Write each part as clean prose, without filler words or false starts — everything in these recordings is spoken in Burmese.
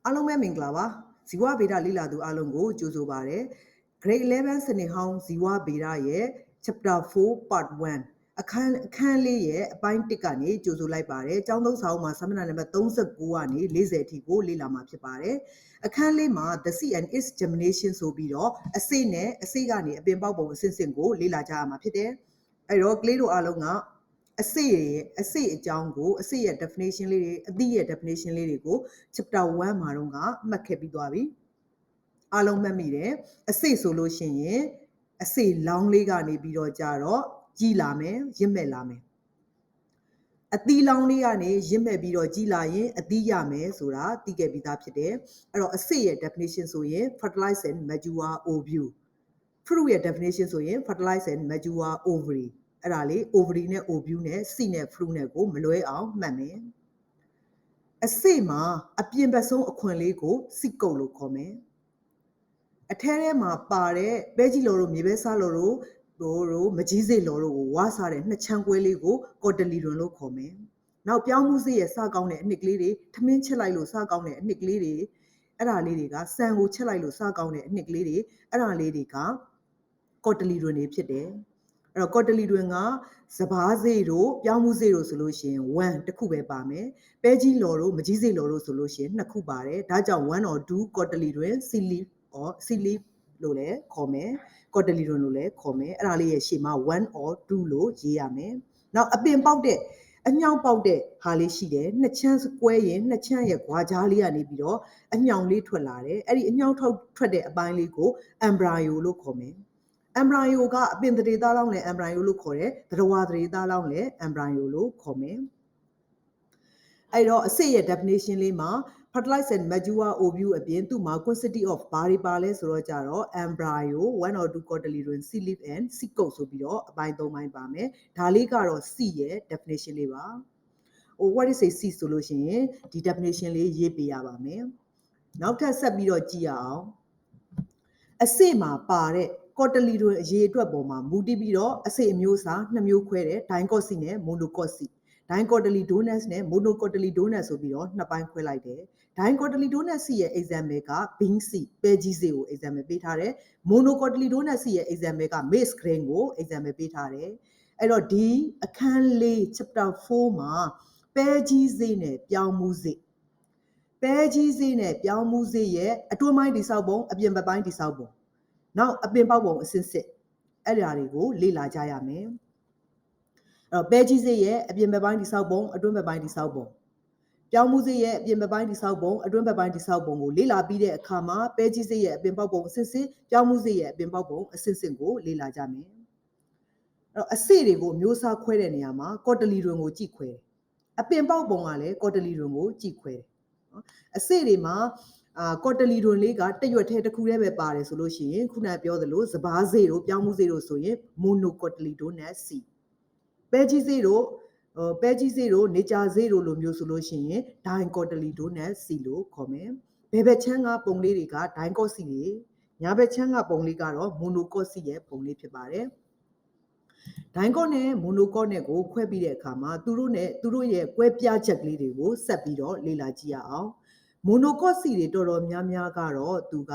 အားလုံးပဲမင်္ဂလာပါဇီဝဗေဒလေ့လာသူအားလုံးကိုကြိုဆိုပါရစေ Grade 11စနစ်ဟောင်းဇီဝဗေဒရဲ့ Chapter 4 Part 1အခန်းလေးရဲ့အပိုင်း1ကနေကြိုဆိုလိုက်ပါတယ်ကျောင်းသုံးစာအုပ်မှာစာမျက်နှာနံပါတ်39ကနေ40အထိကိုလေ့လာမှာဖြစ်ပါတယ်အခန်းလေးမှာ the seed and its germination ဆိုပြီးတော့အစေ့နဲ့အစေ့ကနေအပင်ပေါက်ပုံအဆင့်ဆင့်ကိုလေ့လာကြရမှာဖြစ်တယ်အဲ့တော့ကလေးတို့အားလုံးကအစေ့အကြောင်းကိုအစေ့ရဲ့ definition လေးတွေအသီးရဲ့ definition လေးတွေကို chapter 1မှာတော့ကမှတ်ခဲ့ပြီးသွားပြီအားလုံးမှတ်မိတယ်အစေ့ဆိုလို့ရှိရင်အစေ့လောင်းလေးကနေပြီးတော့ကြတော့ကြီးလာမယ်ရင့်မဲ့လာမယ်အသီးလောင်းလေးကနေရင့်မဲ့ပြီးတော့ကြီးလာရင်အသီးရမယ်ဆိုတာသိခဲ့ပြီးသားဖြစ်တယ်အဲ့တော့အစေ့ရဲ့ definition ဆိုရင် fertilize and mature ovule fruit ရဲ့ definition ဆိုရင် fertilize and mature ovaryအဲ့ဒါလေး ovary နဲ့ ovule နဲ့ seed နဲ့ fruit နဲ့ကိုမလွဲအောင်မှတ်မယ်အစေ့မှာအပြင်ဘက်ဆုံးအခွင့်လေးကိုစီကုတ်လို့ခေါ်မယ်အထဲထဲမှာပါတဲ့ပဲကြီးလော်တို့မြေပဲစားလော်တို့မကြီးစေလော်တို့ကိုဝါစားတဲ့နှစ်ချမ်းကွဲလေးကိုကော်တလီတွင်လို့ခေါ်မယ်နောက်ပြောင်းမှုစေ့ရဲ့စကောင်းတဲ့အနှစ်ကလေးတွေထမင်းချက်လိုက်လို့စကောင်းတဲ့အနှစ်ကလေးတွေအဲ့ဒါလေးတွေကစံကိုချက်လိုက်လို့စကောင်းတဲ့အနှစ်ကလေးတွေအဲ့ဒါလေးတွေကကော်တလီတွင်တွေဖြစ်တယ်အဲ့တော့ကော်တလီတွင်ကစပားစေ့တို့ပြောင်းမှုစေ့တို့ဆိုလို့ရှိရင်1တစ်ခုပဲပါမယ်ပဲကြီးလော်တို့မကြီးစေလော်တို့ဆိုလို့ရှိရင်2ခုပါတယ်ဒါကြောင့်1 or 2ကော်တလီတွင် silip လို့လည်းခေါ်မယ်ကော်တလီတွင်လို့လည်းခေါ်မယ်အဲ့ဒါလေးရဲ့ရှေ့မှာ1 or 2လို့ရေးရမယ်နောက်အပင်ပေါက်တဲ့အညောင်ပေါက်တဲ့ဟာလေးရှိတယ်နှစ်ချမ်းကွဲရင်နှစ်ချမ်းရဲ့ခွာကြားလေးကနေပြီးတော့အညောင်လေးထွက်လာတယ်အဲ့ဒီအညောင်ထွက်တဲ့အပိုင်းလေးကို embryo လို့ခေါ်မယ်embryo ကအပင်သရေသားလောင်းလည်း embryo လို့ခေါ်တယ်သတ္တဝါသရေသားလောင်းလည်း embryo လို့ခေါ်မယ်အဲ့တော့အစေ့ရဲ့ definition လေးမှာ fertilize and mature ovule အပြင်သူ့မှာ quantity of ဘာတွေပါလဲဆိုတော့ကြတော့ embryo 1 or 2 cotyledon seed leaf and seed coat ဆိုပြီးတော့အပိုင်း3ပိုင်းပါမယ်ဒါလေးကတော့ seed ရဲ့ definition လေးပါwhat is a seed ဆိုလို့ရှိရင်ဒီ definition လေးရေးပေးရပါမယ်နောက်ထပ်ဆက်ပြီးတော့ကြည့်ရအောင်အစေ့မှာပါတဲ့ကော်တလီတွင်အရေးအတွက်ပေါ်မှာမူတည်ပြီးတော့အစေ့အမျိုးအစား2မျိုးခွဲတယ်ဒိုင်ကော့စီနဲ့မိုနိုကော့စီဒိုင်ကော်တလီဒိုနတ်နဲ့မိုနိုကော်တလီဒိုနတ်ဆိုပြီးတော့နှစ်ပိုင်းခွဲလိုက်တယ်ဒိုင်ကော်တလီဒိုနတ်စီရဲ့ example က bean seed ပဲကြီးစေ့ကို example ပေးထားတယ်မိုနိုကော်တလီဒိုနတ်စီရဲ့ example က maize grain ကို example ပေးထားတယ်အဲ့တော့ဒီအခန်းလေး chapter 4မှာပဲကြီးစေ့နဲ့ပြောင်းမှုစေ့ပဲကြီးစေ့နဲ့ပြောင်းမှုစေ့ရဲ့အတွင်းပိုင်းတိဆောက်ပုံအပြင်ဘက်ပိုင်းတိဆောက်ပုံနောက်အပင်ပေါက်ပုံအစစ်စစ်အဲ့ဒါတွေကိုလေ့လာကြရမယ်အဲ့တော့ပဲကြီးစေ့ရဲ့အပြင်ဘက်ပိုင်းတိဆောက်ပုံအတွင်းဘက်ပိုင်းတိဆောက်ပုံပြောင်းမှုစေ့ရဲ့အပြင်ဘက်ပိုင်းတိဆောက်ပုံအတွင်းဘက်ပိုင်းတိဆောက်ပုံကိုလေ့လာပြီးတဲ့အခါမှာပဲကြီးစေ့ရဲ့အပင်ပေါက်ပုံအစစ်စစ်ပြောင်းမှုစေ့ရဲ့အပင်ပေါက်ပုံအစစ်စစ်ကိုလေ့လာကြမယ်အဲ့တော့အစေ့တွေကိုမျိုးစားခွဲတဲ့နေရာမှာကော်တလီတွင်ကိုကြည့်ခွဲတယ်အပင်ပေါက်ပုံကလည်းကော်တလီတွင်ကိုကြည့်ခွဲတယ်နော်အစေ့တွေမှာကော်တလီတွင်လေးကတရွက်ထဲတစ်ခုတည်းပဲပါတယ်ဆိုလို့ရှိရင်ခုနကပြောသလိုစပားစေ့တို့ပြောင်းမှုစေ့တို့ဆိုရင်မိုနိုကော်တလီဒိုနတ်စီပဲကြီးစေ့တို့နေကြာစေ့တို့လိုမျိုးဆိုလို့ရှိရင်ဒိုင်ကော်တလီဒိုနတ်စီလို့ခေါ်မယ်ဘယ်ဘက်ချမ်းကပုံလေးတွေကဒိုင်ကော့စီတွေညာဘက်ချမ်းကပုံလေးကတော့မိုနိုကော့စီရဲ့ပုံလေးဖြစ်ပါတယ်ဒိုင်ကော့နဲ့မိုနိုကော့နဲ့ကိုခွဲပြီးတဲ့အခါမှာသူတို့ရဲ့ကွဲပြားချက်ကလေးတွေကိုဆက်ပြီးတော့လေ့လာကြည့်ရအောင်မိုနိုကော့စီတွေတော်တော်များများကတော့သူက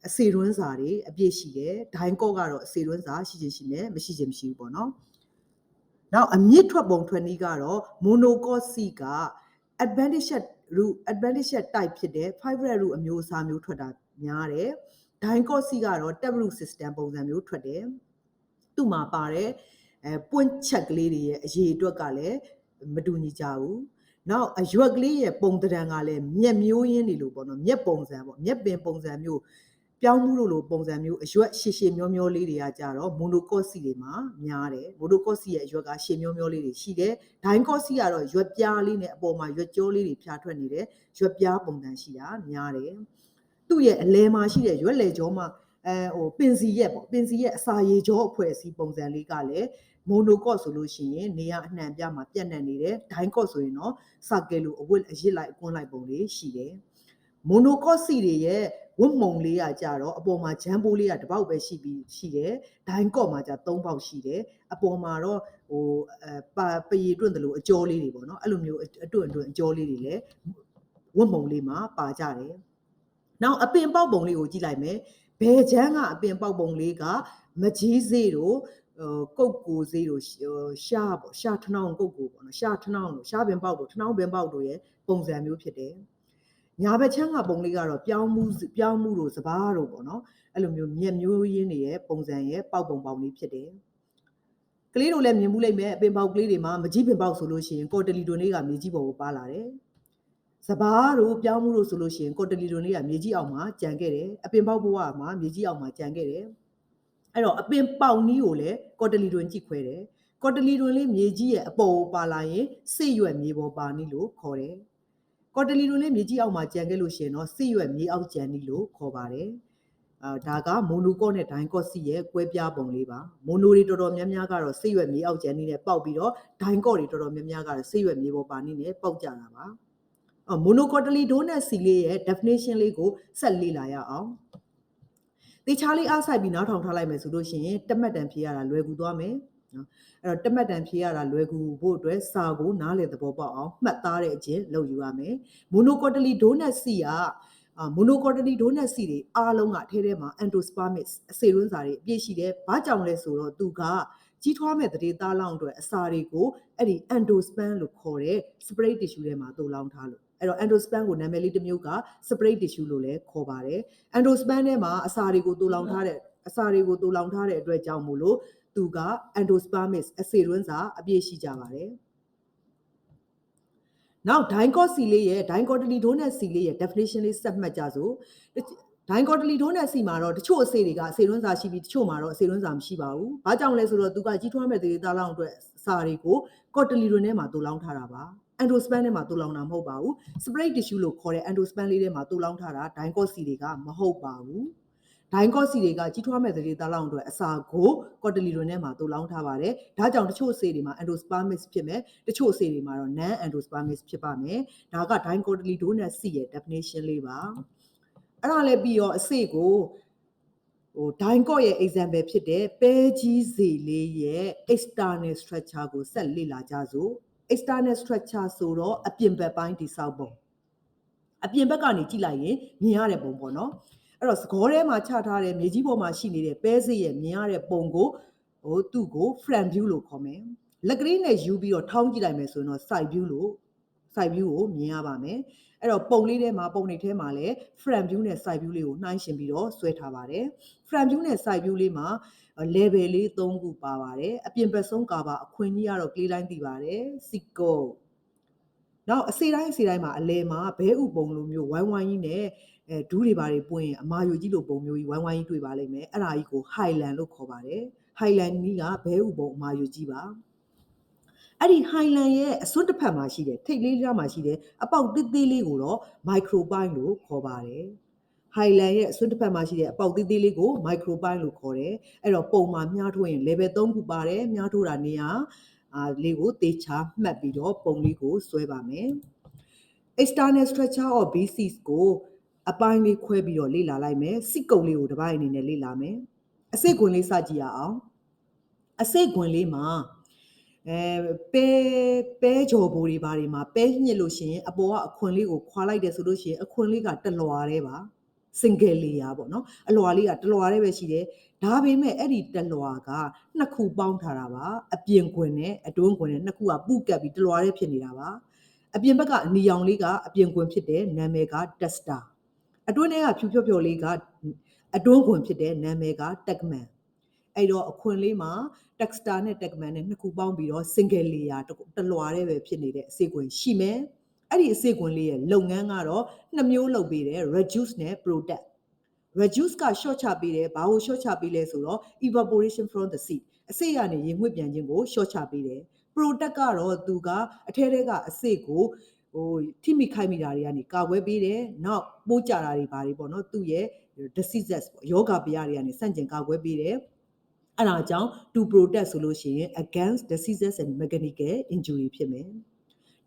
အစေတွင်းစာတွေအပြည့်ရှိတယ်ဒိုင်ကော့ကတော့အစေတွင်းစာရှိခြင်းရှိမယ်မရှိခြင်းမရှိဘူးပေါ့နော်နောက်အမြင့်ထွက်ပုံထွက်နည်းကတော့မိုနိုကော့စီက adventitious type ဖြစ်တဲ့ fibrous root အမျိုးအစားမျိုးထွက်တာများတယ်ဒိုင်ကော့စီကတော့ tap root system ပုံစံမျိုးထွက်တယ်သူ့မှာပါတဲ့ပွင့်ချက်ကလေးတွေရဲ့အရေးအတွက်ကလည်းမတူညီကြဘူးနောက်အရွက်ကလေးရဲ့ပုံသဏ္ဍာန်ကလည်းမြက်မျိုးရင်းတွေလို့ပေါ့နော်မြက်ပုံစံပေါ့မြက်ပင်ပုံစံမျိုးပြောင်းမှုလို့ပုံစံမျိုးအရွက်ရှည်ရှည်မျောမျောလေးတွေကကြတော့မိုနိုကော့စီတွေမှာများတယ်မိုနိုကော့စီရဲ့အရွက်ကရှည်မျောမျောလေးတွေရှိတယ်ဒိုင်ကော့စီကတော့ရွက်ပြားလေးနဲ့အပေါ်မှာရွက်ကြောလေးတွေဖြာထွက်နေတယ်ရွက်ပြားပုံစံရှိတာများတယ်သူ့ရဲ့အလဲမှာရှိတဲ့ရွက်လေကြောမှာပင်စီရဲ့အစာရေကြောအဖွဲ့အစည်းပုံစံလေးကလည်းမိုနိုကော့ဆိုလို့ရှိရင်နေရာအနှံ့ပြမှာပြန့်နှံ့နေတယ်ဒိုင်ကော့ဆိုရင်တော့စကဲလိုအရစ်လိုက်အကွန်းလိုက်ပုံလေးရှိတယ်မိုနိုကော့စီတွေရဲ့ဝတ်မုံလေးကကြတော့အပေါ်မှာဂျမ်ပိုးလေးကတစ်ပေါက်ပဲရှိတယ်ဒိုင်ကော့မှာကြ3ပေါက်ရှိတယ်အပေါ်မှာတော့ပရီတွန့်တယ်လို့အကြောလေးတွေပေါ့နော်အဲ့လိုမျိုးအတွန့်အကြောလေးတွေလည်း ဝတ်မုံလေးမှာပါကြတယ်။နောက်အပင်ပေါက်ပုံလေးကိုကြည့်လိုက်မယ်။ဘယ်ချမ်းကအပင်ပေါက်ပုံလေးကမကြီးစေးတို့ကုတ်ကိုစေးတို့ရှားပေါ့ရှားထနောင်းကုတ်ကိုပေါ့နော်ရှားထနောင်းတို့ရှားပင်ပေါက်တို့ထနောင်းပင်ပေါက်တို့ရဲ့ပုံစံမျိုးဖြစ်တယ်။ညာဘက်ချမ်းကပုံလေးကတော့ပြောင်းမှုတို့စပားတို့ပေါ့နော်အဲ့လိုမျိုးမြက်မျိုးရင်းတွေရဲ့ပုံစံရဲ့ပေါက်ပုံပေါက်လေးဖြစ်တယ်။ကလေးတို့လည်းမြင်မှုလိုက်မယ်အပင်ပေါက်ကလေးတွေမှာမကြီးပင်ပေါက်ဆိုလို့ရှိရင်ကော်တလီတွန်လေးကမြေကြီးပေါ်ကိုပါလာတယ်။စပားတို့ပြောင်းမှုတို့ဆိုလို့ရှိရင်ကော်တလီတွန်လေးကမြေကြီးအောက်မှာကြံခဲ့တယ်။အပင်ပေါက်ဘဝမှာမြေကြီးအောက်မှာကြံခဲ့တယ်။အဲ့တော့အပင်ပေါက်နီးကိုလည်းကော်တလီတွန်ကြည့်ခွဲတယ်။ကော်တလီတွန်လေးမြေကြီးရဲ့အပေါ်ကိုပါလာရင်စိတ်ရွက်မြေပေါ်ပါနီးလို့ခေါ်တယ်။ကော်တလီတွန်လေးမြေကြီးအောက်မှာကြံခဲ့လို့ရှိရင်တော့စိတ်ရွက်မြေအောက်ကြံနီးလို့ခေါ်ပါတယ်။ဒါကမိုနိုကော့နဲ့ဒိုင်ကော့စီရဲ့ကွဲပြားပုံလေးပါမိုနိုတွေတော်တော်များများကတော့စိတ်ရွက်မြေအောက်ကျန်နေနဲ့ပေါက်ပြီးတော့ဒိုင်ကော့တွေတော်တော်များများကတော့စိတ်ရွက်မြေပေါ်ပါနေနဲ့ပေါက်ကြတာပါမိုနိုကော့တလီဒိုနတ်စီလေးရဲ့ definition လေးကိုဆက်လေ့လာရအောင်တေချာလေးအားဆိုင်ပြီးနားထောင်ထားလိုက်မယ်ဆိုလို့ရှိရင်တမတ်တန်ဖြေရတာလွယ်ကူသွားမယ်နော်အဲ့တော့တမတ်တန်ဖြေရတာလွယ်ကူဖို့အတွက်စာကိုနားလည်သဘောပေါက်အောင်မှတ်သားတဲ့အကျင့်လုပ်ယူရမယ်မိုနိုကော့တလီဒိုနတ်စီကမိုနိုကော်တလီဒိုနတ်စီတွေအားလုံးကအထဲထဲမှာ endospermous အစေတွင်းစာတွေအပြည့်ရှိတယ်။ဘာကြောင့်လဲဆိုတော့သူကကြီးထွားမဲ့တရေသားလောင်းအတွက်အစာတွေကိုအဲ့ဒီ endosperm လို့ခေါ်တဲ့ separate tissue ထဲမှာသို့လောင်းထားလို့အဲ့တော့ endosperm ကိုနာမည်လေးတစ်မျိုးက separate tissue လို့လည်းခေါ်ပါတယ်။ endosperm ထဲမှာအစာတွေကိုသို့လောင်းထားတဲ့အတွက်ကြောင့်မို့လို့သူက endospermous အစေတွင်းစာအပြည့်ရှိကြပါတယ်။နောက်ဒိုင်ကော့စီလေးရဲ့ဒိုင်ကော်တလီဒိုနတ်စီလေးရဲ့ definition လေးဆက်မှတ်ကြစို့ဒိုင်ကော်တလီဒိုနတ်စီမှာတော့တချို့အစေတွေကအစေတွန်းစာရှိပြီးတချို့မှာတော့အစေတွန်းစာမရှိပါဘူး။ဘာကြောင့်လဲဆိုတော့သူကကြီးထွားမဲ့သားလောင်းအတွက်စာတွေကိုကော်တလီတွန်ထဲမှာတူလောင်းထားတာပါ။ endosperm ထဲမှာတူလောင်းတာမဟုတ်ပါဘူး။ separate tissue လို့ခေါ်တဲ့ endosperm လေးထဲမှာတူလောင်းထားတာဒိုင်ကော့စီတွေကမဟုတ်ပါဘူး။ဒိုင်ကော့စီတွေကကြီးထွားမဲ့သားလောင်းအတွက်အစာကိုကော်တလီတွန်ထဲမှာတူလောင်းထားပါတယ်။ဒါကြောင့်တချို့အစေတွေမှာ endospermous ဖြစ်မယ်။တချို့အစေတွေမှာတော့ non endospermous ဖြစ်ပါမယ်။ဒါကဒိုင်ကော်တလီဒိုနတ်စီရဲ့ definition လေးပါ။အဲ့ဒါလည်းပြီးတော့အစေကိုဒိုင်ကော့ရဲ့ example ဖြစ်တဲ့ပဲကြီးစေလေးရဲ့ external structure ကိုဆက်လေ့လာကြစို့ external structure ဆိုတော့အပြင်ဘက်ပိုင်းတိဆောက်ပုံအပြင်ဘက်ကနေကြည့်လိုက်ရင်မြင်ရတဲ့ပုံပေါ့နော်အဲ့တော့စကောထဲမှာချထားတဲ့မြေကြီးပေါ်မှာရှိနေတဲ့ပဲစေရဲ့မြင်ရတဲ့ပုံကိုသူ့ကို front view လို့ခေါ်မယ်လက်ကလေးနဲ့ယူပြီးတော့ထောင်းကြည့်လိုက်မယ်ဆိုရင်တော့ side view ကိုမြင်ရပါမယ်အဲ့တော့ပုံလေးထဲမှာပုံတွေထဲမှာလည်း front view နဲ့ side view လေးကိုနှိုင်းယှဉ်ပြီးတော့ဆွဲထားပါတယ် front view နဲ့ side view လေးမှာ level လေး3ခုပါပါတယ်အပြင်ဘက်ဆုံးကာပါအခွင့်ကြီးကတော့ကလေးတိုင်းသိပါတယ်စီကုတ်နောက်အစေတိုင်းမှာအလဲမှာဘဲဥပုံလိုမျိုးဝိုင်းဝိုင်းကြီးနဲ့ဒူးတွေပါတွေပွင့်အမာယိုကြီးလိုပုံမျိုးကြီးဝိုင်းဝိုင်းကြီးတွေ့ပါလိမ့်မယ်အဲ့ဒါကြီးကို highland လို့ခေါ်ပါတယ် highland ကြီးကဘဲဥပုံအမာယိုကြီးပါအဲ့ဒီ highland ရဲ့အစွန်းတစ်ဖက်မှာရှိတယ်ထိတ်လေးလေးမှာရှိတယ်အပေါက်သေးသေးလေးကိုတော့ micropine လို့ခေါ်ပါတယ် highland ရဲ့အစွန်းတစ်ဖက်မှာရှိတဲ့အပေါက်သေးသေးလေးကို micropine လို့ခေါ်တယ်အဲ့တော့ပုံမှာမြားထိုးရင် level 3ခုပါတယ်မြားထိုးတာနေရာလေးကိုသေချာမှတ်ပြီးတော့ပုံလေးကိုဆွဲပါမယ် external structure of bases ကိုအပိုင်းလေးခွဲပြီးတော့လေ့လာလိုက်မယ်စစ်ကုံလေးကိုတစ်ပိုင်းအနေနဲ့လေ့လာမယ်အစိတ်ခွင်လေးစကြည့်ရအောင်အစိတ်ခွင်လေးမှာပဲကြော်ပိုးတွေဘာတွေမှာပဲညှစ်လို့ရှိရင်အပေါ်ကအခွင်လေးကိုခွာလိုက်တယ်ဆိုလို့ရှိရင်အခွင်လေးကတလွာသေးပါ single layer ပေါ့နော်အလွာလေးကတလွာလေးပဲရှိတယ်ဒါပေမဲ့အဲ့ဒီတလွာကနှစ်ခုပေါင်းထားတာပါအပြင်ခွင်နဲ့အတွင်းခွင်နဲ့နှစ်ခုကပူကပ်ပြီးတလွာလေးဖြစ်နေတာပါအပြင်ဘက်ကအနီရောင်လေးကအပြင်ခွင်ဖြစ်တဲ့နာမည်က tester အတွင်းထဲကဖြူဖြော့ဖြော့လေးကအတွင်းခွင်ဖြစ်တဲ့နာမည်က tegman အဲ့တော့အခွင်လေးမှာ texture နဲ့ tegman နဲ့နှစ်ခုပေါင်းပြီးတော့ single layer တလွာလေးပဲဖြစ်နေတဲ့အစေခွင်ရှိမယ်အဲ့ဒီအစေခွင်လေးရဲ့လုပ်ငန်းကတော့နှစ်မျိုးလုပ်ပေးတယ် reduce နဲ့ protect reduce က short ချပေးတယ်ဘာကို short ချပေးလဲဆိုတော့ evaporation from the seed အစေကနေရေငွေ့ပြန်ခြင်းကို short ချပေးတယ် protect ကတော့သူကအထဲထဲကအစေကိုထိမိခိုက်မိတာတွေကနေကာကွယ်ပေးတယ်နောက်ပိုးကြတာတွေဘာတွေပေါ့နော်သူ့ရဲ့ diseases ပေါ့ယောဂဗျာတွေကနေဆန့်ကျင်ကာကွယ်ပေးတယ်အဲ့ဒါကြောင့် to protect ဆိုလို့ရှိရင် against diseases and mechanical injury ဖြစ်မယ်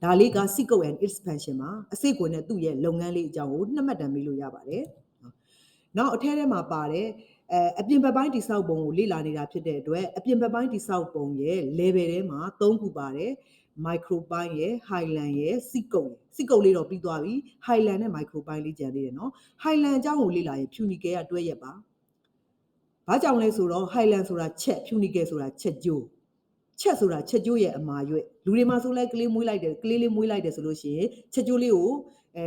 ဒါလေးက sickle and expansion မှာအစိတ်ကိုနဲ့သူ့ရဲ့လုပ်ငန်းလေးအကြောင်းကိုနှစ်မှတ်တမ်းပေးလို့ရပါတယ်နောက်အထဲထဲမှာပါတယ်အပြင်ဘက်ပိုင်းတိဆောက်ပုံကိုလေ့လာနေတာဖြစ်တဲ့အတွက်အပြင်ဘက်ပိုင်းတိဆောက်ပုံရဲ့ level ထဲမှာ3ခုပါတယ် micropine ရဲ့ highland ရဲ့ စစ်ကုတ်လေးတော့ပြီးသွားပြီ highland နဲ့ micropine လေးကြံသေးတယ်နော် highland အကြောင်းကိုလေ့လာရင် funicle ကတွဲရက်ပါဘာကြောင့်လဲဆိုတော့ highland ဆိုတာချက် funicle ဆိုတာချက်ကျိုးချက်ဆိုတာချက်ကျိုးရဲ့အမာရွက်လူတွေမှာဆိုလဲကလေးမွေးလိုက်တယ်ကလေးလေးမွေးလိုက်တယ်ဆိုလို့ရှိရင်ချက်ကျိုးလေးကို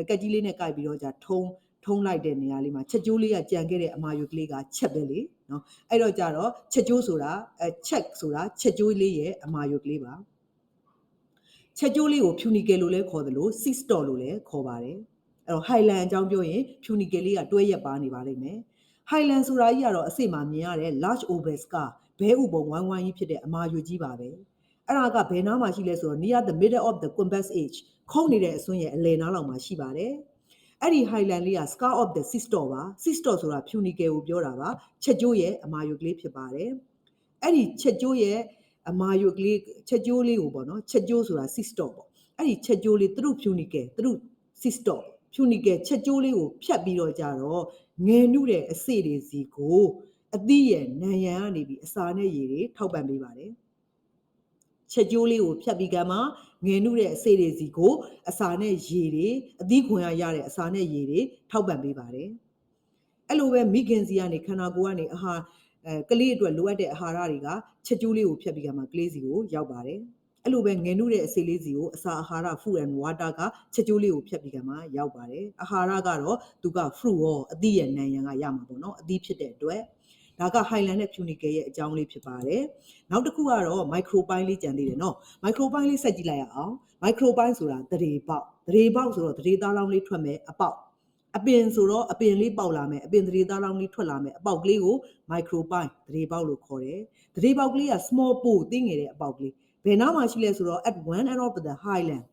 ကက်ကြီးလေးနဲ့ကိုက်ပြီးတော့じゃထုံးလိုက်တဲ့နေရာလေးမှာချက်ကျိုးလေးကကြံခဲ့တဲ့အမာရွက်ကလေးကချက်ပဲလေနော်အဲ့တော့ကြတော့ချက်ကျိုးဆိုတာချက်ဆိုတာချက်ကျိုးလေးရဲ့အမာရွက်ကလေးပါချက်ကျိုးလေးကို funicle လို့လည်းခေါ်တယ်လို့ cyst လို့လည်းခေါ်ပါတယ်အဲ့တော့ highland အကြောင်းပြောရင် funicle လေးကတွဲရက်ပါနေပါလိမ့်မယ် highland ဆိုတာကြီးကတော့အစိမှာမြင်ရတဲ့ large oval scar ဘဲဥပုံဝိုင်းဝိုင်းကြီးဖြစ်တဲ့အမာရွက်ကြီးပါပဲအဲ့ဒါကဘယ်နားမှာရှိလဲဆိုတော့ near the middle of the convex edge ခုံးနေတဲ့အစွန်းရဲ့အလယ်နားလောက်မှာရှိပါတယ်အဲ့ဒီ highland လေးက scar of the cyst ပါ cyst ဆိုတာ funicle ကိုပြောတာပါချက်ကျိုးရဲ့အမာရွက်ကလေးဖြစ်ပါတယ်အဲ့ဒီချက်ကျိုးရဲ့အမာရွက်ကလေးချက်ကျိုးလေးကိုပေါ့နော်ချက်ကျိုးဆိုတာ cyst ပေါ့အဲ့ဒီချက်ကျိုးလေးသူတို့ funicle သူတို့ cyst funicle ချက်ကျိုးလေးကိုဖြတ်ပြီးတော့ကြတော့ငယ်နုတဲ့အစေ့တွေစီကိုအသီးရဲ့နံရံကနေပြီးအစာနဲ့ရည်တွေထောက်ပံ့ပေးပါတယ်ချက်ကျိုးလေးကိုဖြတ်ပြီးကမှငယ်နုတဲ့အစေ့တွေစီကိုအစာနဲ့ရည်တွေအသီးခွင်ရရတဲ့အစာနဲ့ရည်တွေထောက်ပံ့ပေးပါတယ်အဲ့လိုပဲမိခင်စီကနေခန္ဓာကိုယ်ကနေကလေးအတွက်လိုအပ်တဲ့အဟာရတွေကချက်ကျိုးလေးကိုဖြတ်ပြီးကမှကလေးစီကိုရောက်ပါတယ်အဲ့လိုပဲငယ်နုတဲ့အစေ့လေးစီကိုအစာအာဟာရ food and water ကချက်ကျိုးလေးကိုဖြတ်ပြီးကမှရောက်ပါတယ်အာဟာရကတော့သူက fruit ရောအသီးရဲ့နံရံကရမှာပေါ့နော်အသီးဖြစ်တဲ့အတွက်ဒါက highland နဲ့ funicle ရဲ့အကြောင်းလေးဖြစ်ပါတယ်နောက်တစ်ခုကတော့ micropine လေးကြံသေးတယ်နော် micropine လေးဆက်ကြည့်လိုက်ရအောင် micropine ဆိုတာသရေပေါက်ဆိုတော့သရေသားလောင်းလေးထွက်မယ်အပေါက်အပင်ဆိုတော့အပင်လေးပေါက်လာမယ်အပင်သရေသားလောင်းလေးထွက်လာမယ်အပေါက်ကလေးကို micropine သရေပေါက်လို့ခေါ်တယ်သရေပေါက်ကလေးက small pore သိငယ်တဲ့အပေါက်ကလေးဘယ်နားမှာရှိလဲဆိုတော့ at one end of the highland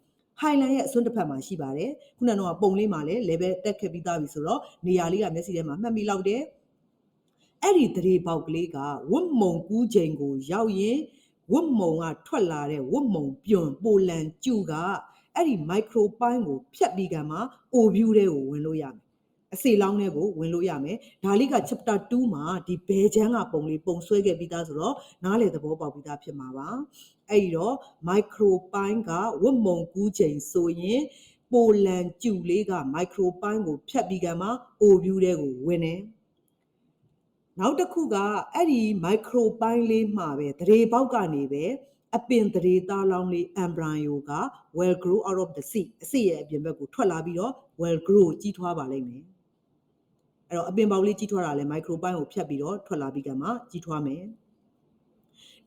ရဲ့အစွန်းတစ်ဖက်မှာရှိပါတယ်ခုနကတော့ပုံလေးမှာလည်း level တက်ခဲ့ပြီးသားပြီဆိုတော့နေရာလေးကမျက်စိထဲမှာမှတ်မိလောက်တယ်အဲ့ဒီသရေပေါက်ကလေးကဝတ်မုံကူးချိန်ကိုရောက်ရင်ဝတ်မုံကထွက်လာတဲ့ဝတ်မုံပြွန်ပိုလန်ကျူကအဲ့ဒီ micropine ကိုဖြတ်ပြီးကမှ ovule ထဲကိုဝင်လို့ရမယ်အစေလောင်းထဲကိုဝင်လို့ရမယ်ဒါလေးက chapter 2မှာဒီဘဲချမ်းကပုံလေးပုံဆွဲခဲ့ပြီးသားဆိုတော့နားလေသဘောပေါက်ပြီးသားဖြစ်မှာပါအဲ့ဒီတော့ micropine ကဝတ်မုံကူးချိန်ဆိုရင်ပိုလန်ကျူလေးက micropine ကိုဖြတ်ပြီးကမှ ovule ထဲကိုဝင်တယ်နောက်တစ်ခုကအဲ့ဒီ micropine လေးမှာပဲသရေပေါက်ကနေပဲအပင်သရေသားလောင်းလေး embryo က well grow out of the seed အစေ့ရဲ့အပြင်ဘက်ကိုထွက်လာပြီးတော့ well grow ကြီးထွားပါလိမ့်မယ်အဲ့တော့အပင်ပေါက်လေးကြီးထွားတာလဲ micropine ကိုဖြတ်ပြီးတော့ထွက်လာပြီးကမှကြီးထွားမယ်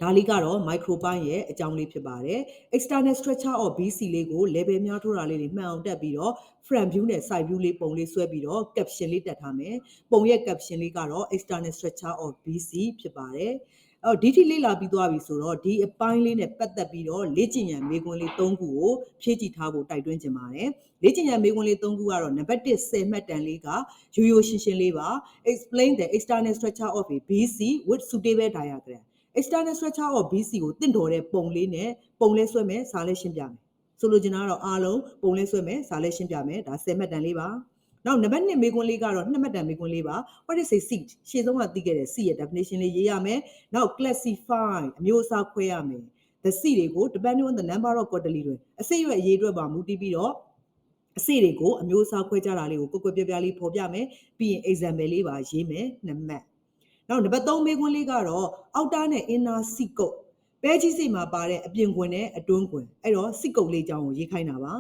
ဒါလေးကတော့ micropine ရဲ့အကြောင်းလေးဖြစ်ပါတယ် external structure of BC လေးကို level များထိုးတာလေးတွေမှန်အောင်တက်ပြီးတော့ front view နဲ့ side view လေးပုံလေးဆွဲပြီးတော့ caption လေးတက်ထားမယ်ပုံရဲ့ caption လေးကတော့ external structure of BC ဖြစ်ပါတယ်ဒီထိလေ့လာပြီးသွားပြီဆိုတော့ဒီအပိုင်းလေးနဲ့ပတ်သက်ပြီးတော့လေ့ကျင့်ရန်မေးခွန်းလေး3ခုကိုဖြည့်ကြည့်ထားဖို့တိုက်တွန်းချင်ပါတယ်လေ့ကျင့်ရန်မေးခွန်းလေး3ခုကတော့နံပါတ်1 10မှတ်တန်လေးကရိုးရိုးရှင်းရှင်းလေးပါ explain the external structure of a BC with suitable diagram external structure of BC ကိုတင့်တော်တဲ့ပုံလေးနဲ့ပုံလဲဆွဲမယ်စာလဲရှင်းပြမယ်ဆိုလိုချင်တာကတော့အားလုံးပုံလဲဆွဲမယ်စာလဲရှင်းပြမယ်ဒါ10မှတ်တန်လေးပါနောက်နံပါတ်2မေးခွန်းလေးကတော့2မှတ်တန်မေးခွန်းလေးပါ what is a seed ရှေ့ဆုံးကသိခဲ့တဲ့ seed ရဲ့ definition လေးရေးရမယ်နောက် classify အမျိုးအစားခွဲရမယ် the seed တွေကို depending on the number of quarterly တွေအစိရွက်အရေးအတွက်ပါမူတည်ပြီးတော့အစိတွေကိုအမျိုးအစားခွဲကြတာလေးကိုကွက်ပြပြလေးဖော်ပြမယ်ပြီးရင် example လေးပါရေးမယ်2မှတ်နောက်နံပါတ်3မေးခွန်းလေးကတော့ outer နဲ့ inner seed ကုတ်ပဲကြီးစိတ်မှာပါတဲ့အပြင်ခွင်နဲ့အတွင်းခွင်အဲ့တော့စစ်ကုတ်လေးအကြောင်းကိုရေးခိုင်းတာပါ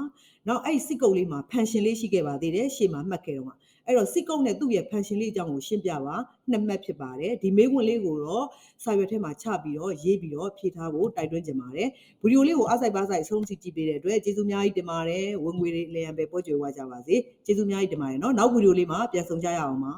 နောက်အဲ့စစ်ကုတ်လေးမှာ function လေးရှိခဲ့ပါသေးတယ်ရှေ့မှာမှတ်ခဲ့တော့အဲ့တော့စစ်ကုတ်နဲ့သူ့ရဲ့ function လေးအကြောင်းကိုရှင်းပြပါ2မှတ်ဖြစ်ပါတယ်ဒီမေးခွန်းလေးကိုတော့စာရွက်ထဲမှာချပြီးတော့ရေးပြီးတော့ဖြည့်ထားဖို့တိုက်တွန်းချင်ပါတယ်ဗီဒီယိုလေးကိုအားစိုက်ပါစိုက်အဆုံးထိကြည့်ပေးတဲ့အတွက်ကျေးဇူးအများကြီးတင်ပါတယ်ဝင်ငွေတွေလည်းရန်ပဲပေါ်ကြွယ်ဝကြပါစေကျေးဇူးအများကြီးတင်ပါတယ်เนาะနောက်ဗီဒီယိုလေးမှာပြန်ဆုံကြရအောင်ပါ